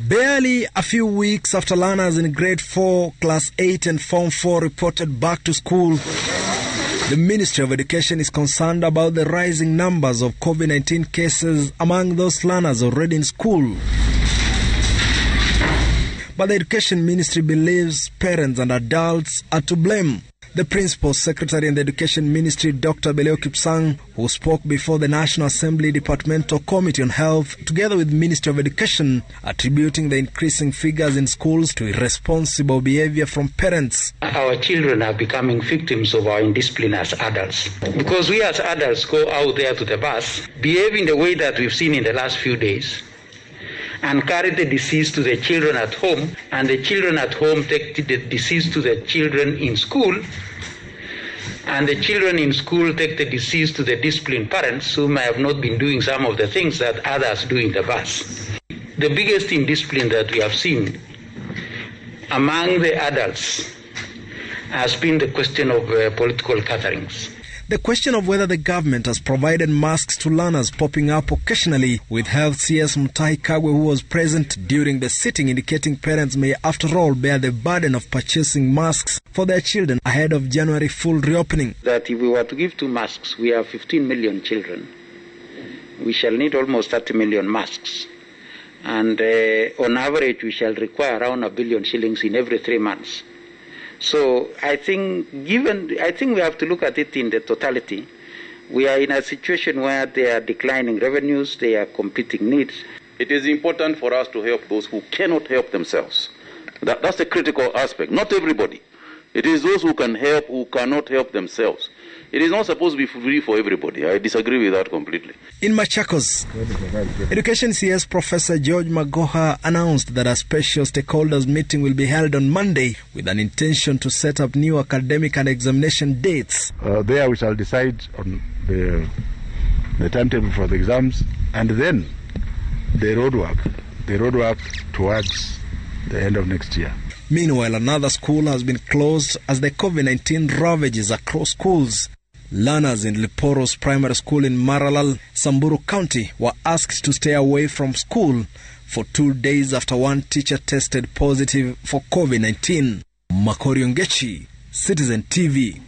Barely a few weeks after learners in grade 4, class 8 and form 4 reported back to school, the Ministry of Education is concerned about the rising numbers of COVID-19 cases among those learners already in school. But the Education Ministry believes parents and adults are to blame. The Principal Secretary in the Education Ministry, Dr. Belio, who spoke before the National Assembly Departmental Committee on Health, together with the Ministry of Education, attributing the increasing figures in schools to irresponsible behavior from parents. Our children are becoming victims of our indiscipline as adults. Because we as adults go out there to the bus, behave in the way that we've seen in the last few days, and carry the disease to the children at home, and the children at home take the disease to the children in school, and the children in school take the disease to the disciplined parents who may have not been doing some of the things that others do in the bus. The biggest indiscipline that we have seen among the adults has been the question of political gatherings. The question of whether the government has provided masks to learners popping up occasionally, with Health CS Mutahi Kagwe, who was present during the sitting, indicating parents may after all bear the burden of purchasing masks for their children ahead of January full reopening. That if we were to give 2 masks, we have 15 million children. We shall need almost 30 million masks. And on average, we shall require around 1 billion shillings in every 3 months. So I think we have to look at it in the totality. We are in a situation where there are declining revenues, there are competing needs. It is important for us to help those who cannot help themselves. That's the critical aspect. Not everybody. It is those who can help, who cannot help themselves. It is not supposed to be free for everybody. I disagree with that completely. In Machakos, Education CS Professor George Magoha announced that a special stakeholders meeting will be held on Monday with an intention to set up new academic and examination dates. There we shall decide on the timetable for the exams and then the roadwork towards the end of next year. Meanwhile, another school has been closed as the COVID-19 ravages across schools. Learners in Liporos Primary School in Maralal, Samburu County, were asked to stay away from school for 2 days after one teacher tested positive for COVID-19. Makori Ongechi, Citizen TV.